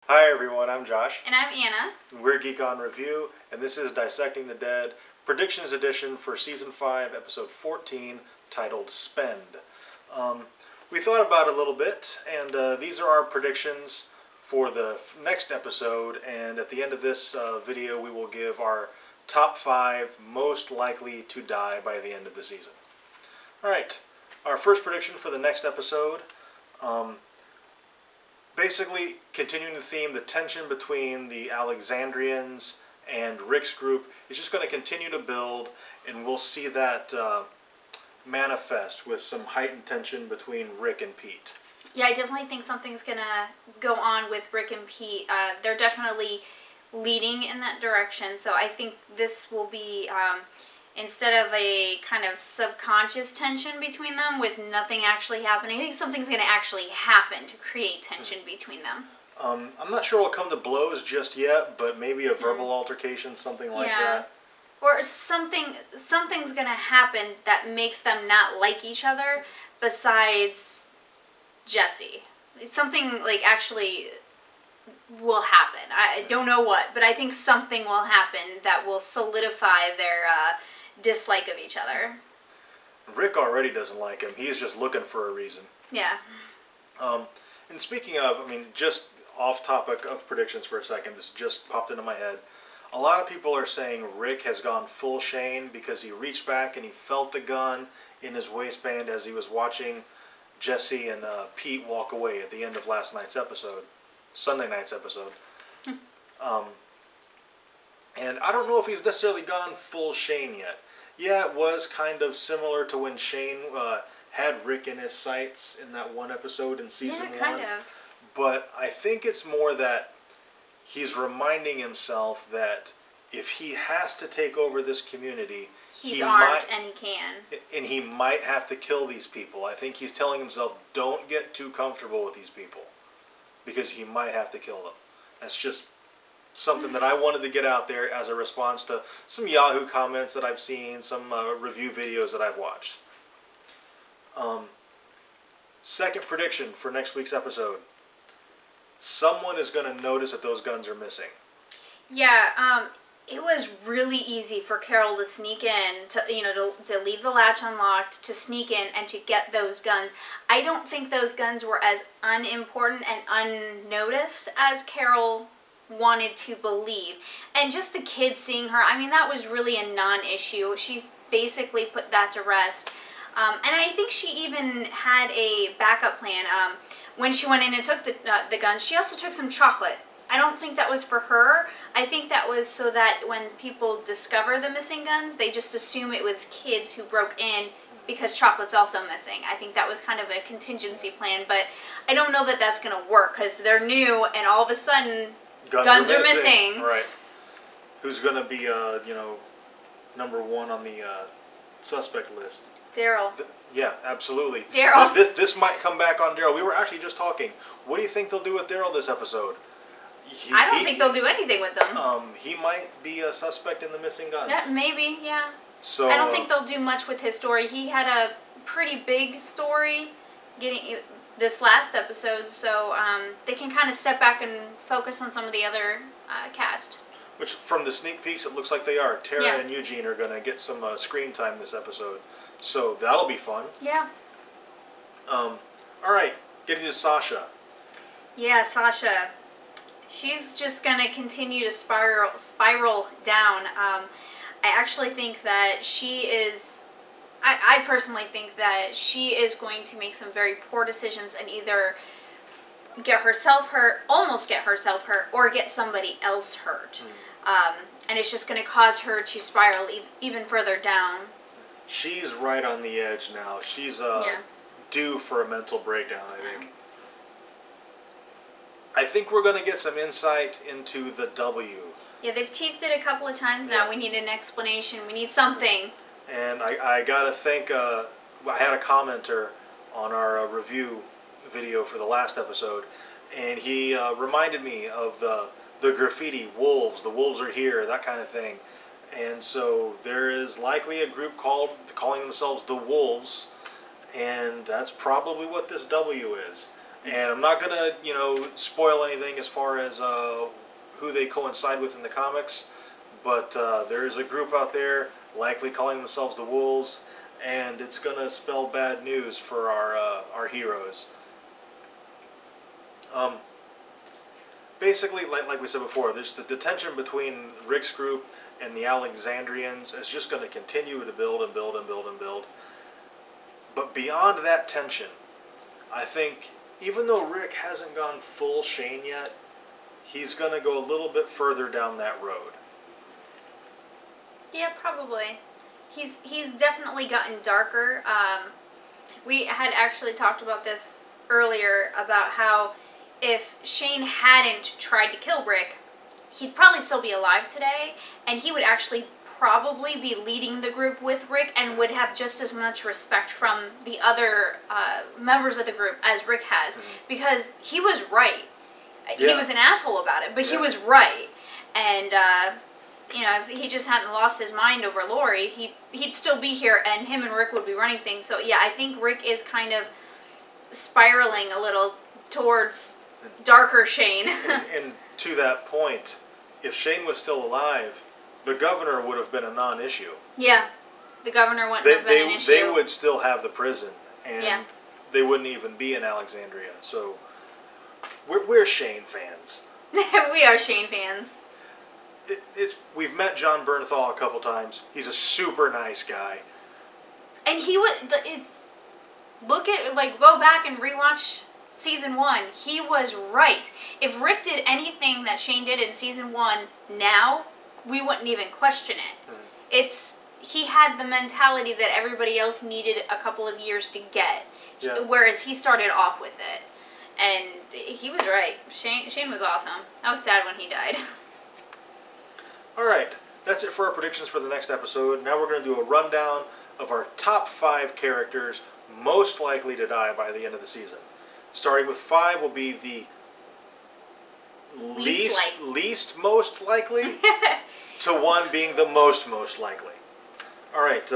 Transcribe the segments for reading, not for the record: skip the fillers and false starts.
Hi everyone, I'm Josh. And I'm Anna. We're Geek on Review, and this is Dissecting the Dead, Predictions Edition for Season 5, Episode 14, titled Spend. We thought about it a little bit, and these are our predictions for the next episode, and at the end of this video we will give our top 5 most likely to die by the end of the season. Alright, our first prediction for the next episode, basically continuing the theme, the tension between the Alexandrians and Rick's group is just going to continue to build, and we'll see that manifest with some heightened tension between Rick and Pete. Yeah, I definitely think something's going to go on with Rick and Pete. They're definitely leading in that direction, so I think this will be, instead of a kind of subconscious tension between them with nothing actually happening, I think something's going to actually happen to create tension between them. I'm not sure we'll come to blows just yet, but maybe a verbal altercation, something like that. Or something's going to happen that makes them not like each other besides Jesse. Something like actually will happen. I don't know what, but I think something will happen that will solidify their dislike of each other. Rick already doesn't like him. He's just looking for a reason. Yeah. And speaking of, I mean, just off topic of predictions for a second, this just popped into my head. A lot of people are saying Rick has gone full Shane because he reached back and he felt the gun in his waistband as he was watching Jesse and Pete walk away at the end of last night's episode, Sunday night's episode. And I don't know if he's necessarily gone full Shane yet. Yeah, it was kind of similar to when Shane had Rick in his sights in that one episode in season 1. Yeah, kind of. But I think it's more that he's reminding himself that if he has to take over this community, he's armed and he can. And he might have to kill these people. I think he's telling himself, don't get too comfortable with these people, because he might have to kill them. That's just something that I wanted to get out there as a response to some Yahoo comments that I've seen, some review videos that I've watched. Second prediction for next week's episode. Someone is going to notice that those guns are missing. Yeah, it was really easy for Carol to sneak in, to leave the latch unlocked, to sneak in and to get those guns. I don't think those guns were as unimportant and unnoticed as Carol wanted to believe. And just the kids seeing her, I mean, that was really a non-issue. She's basically put that to rest. And I think she even had a backup plan. When she went in and took the gun, she also took some chocolate. I don't think that was for her. I think that was so that when people discover the missing guns, they just assume it was kids who broke in because chocolate's also missing. I think that was kind of a contingency plan, but I don't know that that's going to work because they're new and all of a sudden guns are missing. Right. Who's going to be, number 1 on the suspect list? Daryl. Yeah, absolutely. Daryl. This might come back on Daryl. We were actually just talking. What do you think they'll do with Daryl this episode? I don't think they'll do anything with them. He might be a suspect in the missing guns. Yeah, maybe, yeah. So I don't think they'll do much with his story. He had a pretty big story getting this last episode, so they can kind of step back and focus on some of the other cast. Which, from the sneak peeks, it looks like they are. Tara and Eugene are going to get some screen time this episode. So that'll be fun. Yeah. Alright, getting to Sasha. Yeah, Sasha. She's just going to continue to spiral down. I actually think that she is... I personally think that she is going to make some very poor decisions and either get herself hurt, almost get herself hurt, or get somebody else hurt. And it's just going to cause her to spiral even further down. She's right on the edge now. She's due for a mental breakdown, I think. I think we're going to get some insight into the W. Yeah, they've teased it a couple of times now. We need an explanation. We need something. And I got to think, I had a commenter on our review video for the last episode, and he reminded me of the graffiti, wolves, the wolves are here, that kind of thing. And so there is likely a group calling themselves the Wolves, and that's probably what this W is. And I'm not gonna, spoil anything as far as who they coincide with in the comics, but there is a group out there likely calling themselves the Wolves, and it's gonna spell bad news for our heroes. Basically, like we said before, there's the tension between Rick's group and the Alexandrians is just going to continue to build and build and build and build. But beyond that tension, I think even though Rick hasn't gone full Shane yet, he's going to go a little bit further down that road. Yeah, probably. He's definitely gotten darker. We had actually talked about this earlier about how if Shane hadn't tried to kill Rick, he'd probably still be alive today, and he would actually probably be leading the group with Rick and would have just as much respect from the other members of the group as Rick has, because he was right. Yeah. He was an asshole about it, but he was right. And, if he just hadn't lost his mind over Lori, he'd still be here, and him and Rick would be running things. So, yeah, I think Rick is kind of spiraling a little towards darker Shane. and to that point, if Shane was still alive, the governor would have been a non-issue. Yeah, the governor wouldn't have been an issue. They would still have the prison, and they wouldn't even be in Alexandria. So, we're Shane fans. We are Shane fans. We've met John Bernthal a couple times. He's a super nice guy. And he would go back and rewatch season 1. He was right. If Rick did anything that Shane did in season 1 now, we wouldn't even question it. He had the mentality that everybody else needed a couple of years to get, whereas he started off with it. And he was right. Shane was awesome. I was sad when he died. Alright, that's it for our predictions for the next episode. Now we're going to do a rundown of our top 5 characters most likely to die by the end of the season. Starting with 5 will be the least most likely to 1 being the most likely. Alright,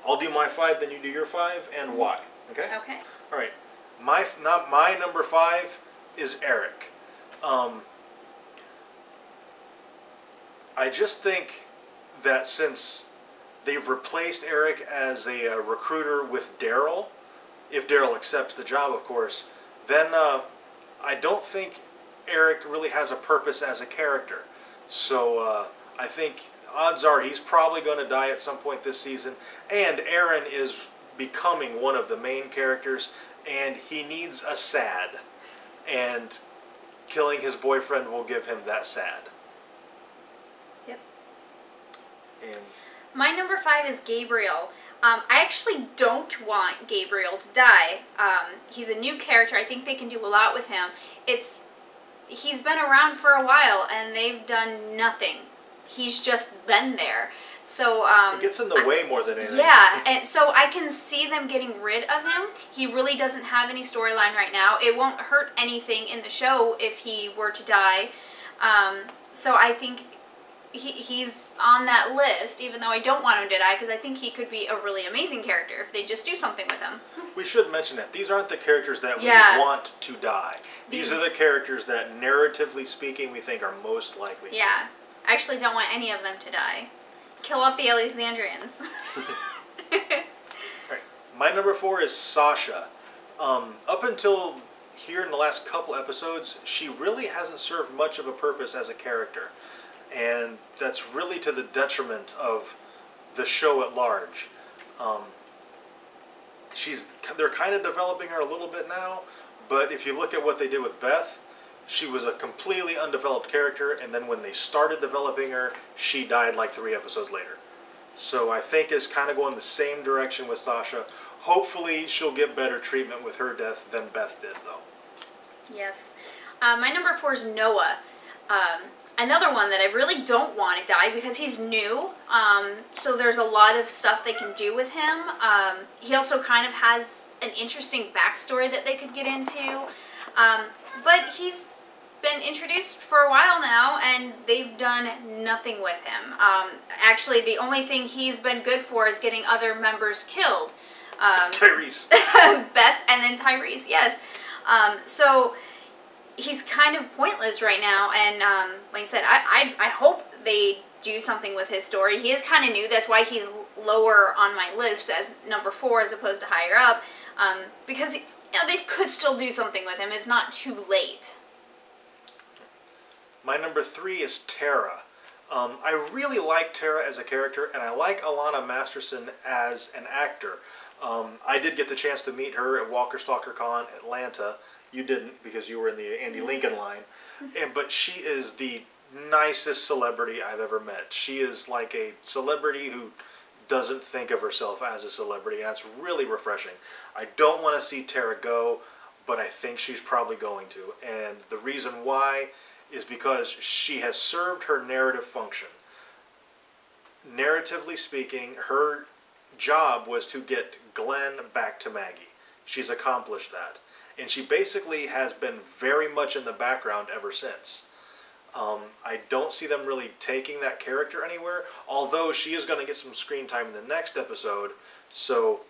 I'll do my 5, then you do your 5, and why. Okay? Okay. Alright, my number 5 is Eric. I just think that since they've replaced Eric as a recruiter with Daryl, if Daryl accepts the job, of course, then I don't think Eric really has a purpose as a character. So I think odds are he's probably going to die at some point this season. And Aaron is becoming one of the main characters, and he needs a sad. And killing his boyfriend will give him that sad. Yep. And my number 5 is Gabriel. I actually don't want Gabriel to die. He's a new character. I think they can do a lot with him. He's been around for a while, and they've done nothing. He's just been there. So it gets in the way more than anything. Yeah, and so I can see them getting rid of him. He really doesn't have any storyline right now. It won't hurt anything in the show if he were to die. So I think he's on that list, even though I don't want him to die, because I think he could be a really amazing character if they just do something with him. We should mention that these aren't the characters that we want to die. These are the characters that, narratively speaking, we think are most likely to. Yeah. I actually don't want any of them to die. Kill off the Alexandrians. Right. My number 4 is Sasha. Up until here in the last couple episodes, she really hasn't served much of a purpose as a character. And that's really to the detriment of the show at large. They're kind of developing her a little bit now, but if you look at what they did with Beth, she was a completely undeveloped character, and then when they started developing her, she died like 3 episodes later. So I think it's kind of going the same direction with Sasha. Hopefully she'll get better treatment with her death than Beth did, though. Yes. My number 4 is Noah. Another one that I really don't want to die because he's new. So there's a lot of stuff they can do with him. He also kind of has an interesting backstory that they could get into. But he's been introduced for a while now, and they've done nothing with him. Actually, the only thing he's been good for is getting other members killed. Tyrese. Beth and then Tyrese, yes. So he's kind of pointless right now, and like I said, I hope they do something with his story. He is kind of new. That's why he's lower on my list as number 4 as opposed to higher up, because they could still do something with him. It's not too late. My number 3 is Tara. I really like Tara as a character, and I like Alana Masterson as an actor. I did get the chance to meet her at Walker Stalker Con Atlanta. You didn't, because you were in the Andy Lincoln line. But she is the nicest celebrity I've ever met. She is like a celebrity who doesn't think of herself as a celebrity, and that's really refreshing. I don't want to see Tara go, but I think she's probably going to. And the reason why is because she has served her narrative function. Narratively speaking, her job was to get Glenn back to Maggie. She's accomplished that. And she basically has been very much in the background ever since. I don't see them really taking that character anywhere, although she is going to get some screen time in the next episode. So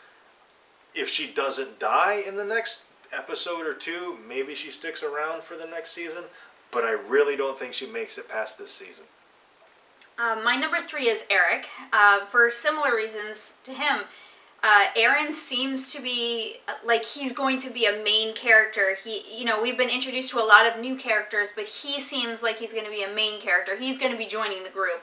if she doesn't die in the next episode or 2, maybe she sticks around for the next season, but I really don't think she makes it past this season. My number 3 is Eric. For similar reasons to him, Aaron seems to be like he's going to be a main character. We've been introduced to a lot of new characters, but he seems like he's going to be a main character. He's going to be joining the group,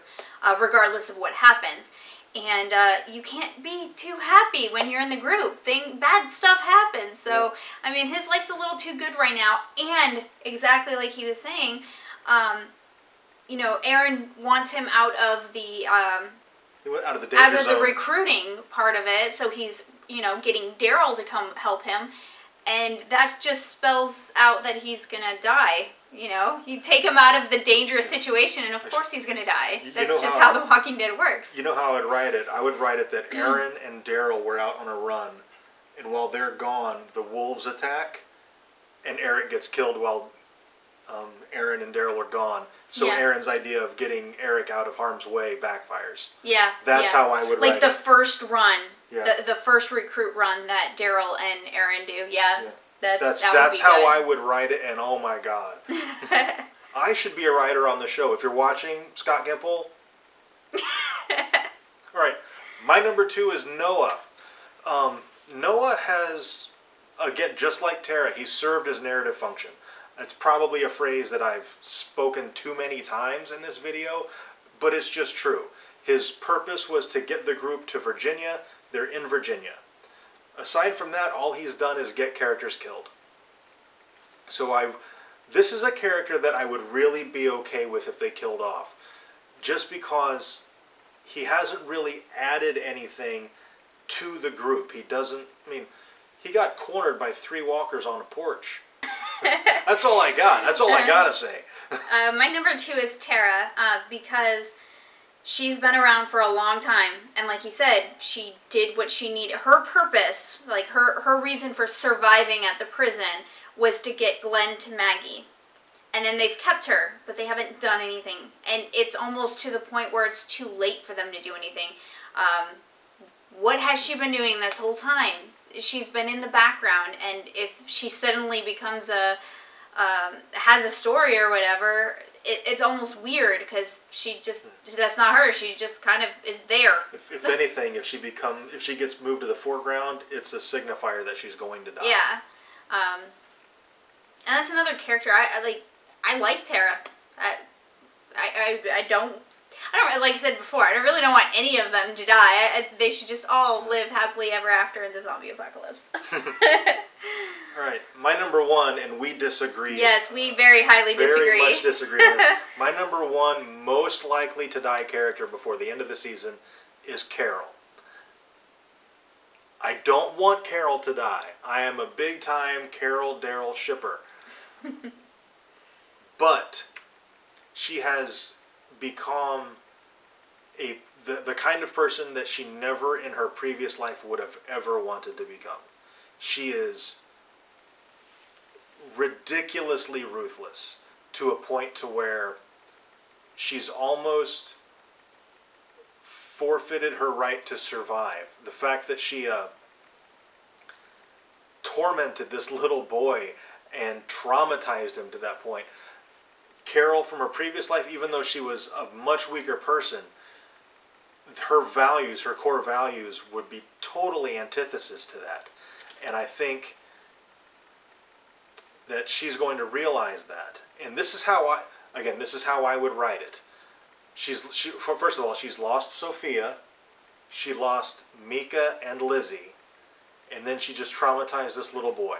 regardless of what happens. And you can't be too happy when you're in the group. Bad stuff happens. So, I mean, his life's a little too good right now. And exactly like he was saying, Aaron wants him out of the out of the recruiting part of it. So he's getting Daryl to come help him, and that just spells out that he's gonna die. You take him out of the dangerous situation, and of course he's gonna die. That's just how The Walking Dead works. You know how I would write it? I would write it that Aaron and Daryl were out on a run, and while they're gone, the wolves attack, and Eric gets killed while Aaron and Daryl are gone. So Aaron's idea of getting Eric out of harm's way backfires. Yeah. That's how I would write it. Like the first run, the first recruit run that Daryl and Aaron do. Yeah. That's how I would write it, and oh my god. I should be a writer on the show. If you're watching, Scott Gimple. Alright, my number 2 is Noah. Noah has, again, just like Tara, he's served his narrative function. It's probably a phrase that I've spoken too many times in this video, but it's just true. His purpose was to get the group to Virginia. They're in Virginia. Aside from that, all he's done is get characters killed. So this is a character that I would really be okay with if they killed off. Just because he hasn't really added anything to the group. He got cornered by 3 walkers on a porch. That's all I got. That's all I gotta say. My number 2 is Tara, because she's been around for a long time, and like he said, she did what she needed. Her purpose, like her reason for surviving at the prison, was to get Glenn to Maggie. And then they've kept her, but they haven't done anything. And it's almost to the point where it's too late for them to do anything. What has she been doing this whole time? She's been in the background, and if she suddenly becomes has a story or whatever, it's almost weird, because that's not her. She just kind of is there. If anything, if she gets moved to the foreground, it's a signifier that she's going to die. Yeah. And that's another character I like Tara. I don't, like I said before, I really don't want any of them to die. They should just all live happily ever after in the zombie apocalypse. Alright, my number 1, and we disagree. Yes, we very highly disagree. Very much disagree on this. My number 1 most likely to die character before the end of the season is Carol. I don't want Carol to die. I am a big time Carol-Daryl shipper. But she has become the kind of person that she never in her previous life would have ever wanted to become. She is ridiculously ruthless to a point to where she's almost forfeited her right to survive. The fact that she tormented this little boy and traumatized him to that point. Carol, from her previous life, even though she was a much weaker person, her values, her core values, would be totally antithesis to that. And I think that she's going to realize that. And this is how this is how I would write it. First of all, she's lost Sophia, she lost Mika and Lizzie, and then she just traumatized this little boy.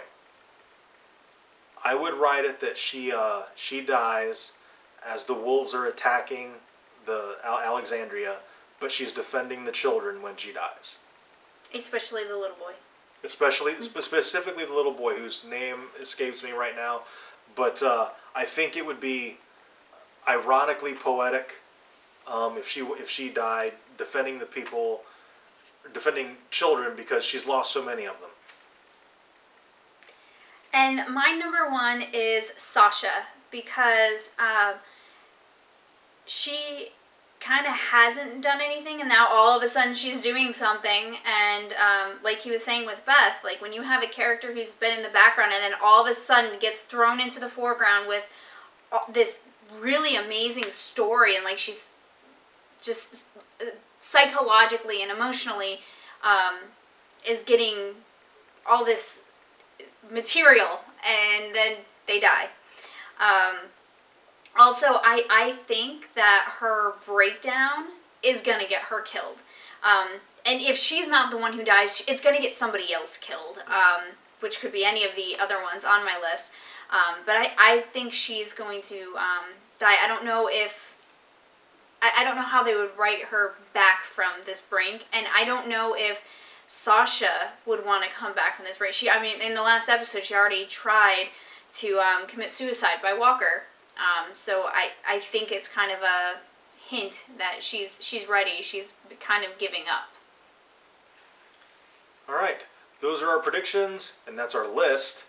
I would write it that she dies as the wolves are attacking the Alexandria, but she's defending the children when she dies. Especially the little boy. Specifically the little boy, whose name escapes me right now. But I think it would be ironically poetic if she died defending the people, defending children, because she's lost so many of them. And my number one is Sasha, because she kind of hasn't done anything, and now all of a sudden she's doing something. And like he was saying with Beth, like when you have a character who's been in the background and then all of a sudden gets thrown into the foreground with this really amazing story, and like she's just psychologically and emotionally is getting all this material, and then they die. Also, I think that her breakdown is going to get her killed. And if she's not the one who dies, it's going to get somebody else killed, which could be any of the other ones on my list. But I think she's going to die. I don't know if... I don't know how they would write her back from this brink, and I don't know if Sasha would want to come back from this brink. I mean, in the last episode, she already tried to commit suicide by Walker. So I think it's kind of a hint that she's ready. She's kind of giving up. All right. Those are our predictions, and that's our list.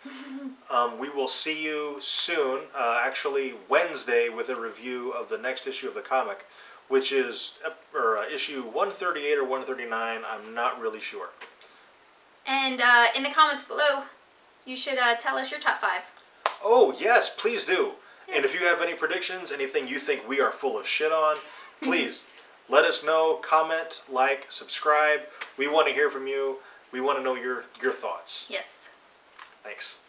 We will see you soon, actually Wednesday, with a review of the next issue of the comic, which is issue 138 or 139. I'm not really sure. And in the comments below, you should tell us your top 5. Oh, yes, please do. Yes. And if you have any predictions, anything you think we are full of shit on, please let us know, comment, like, subscribe. We want to hear from you. We want to know your thoughts. Yes. Thanks.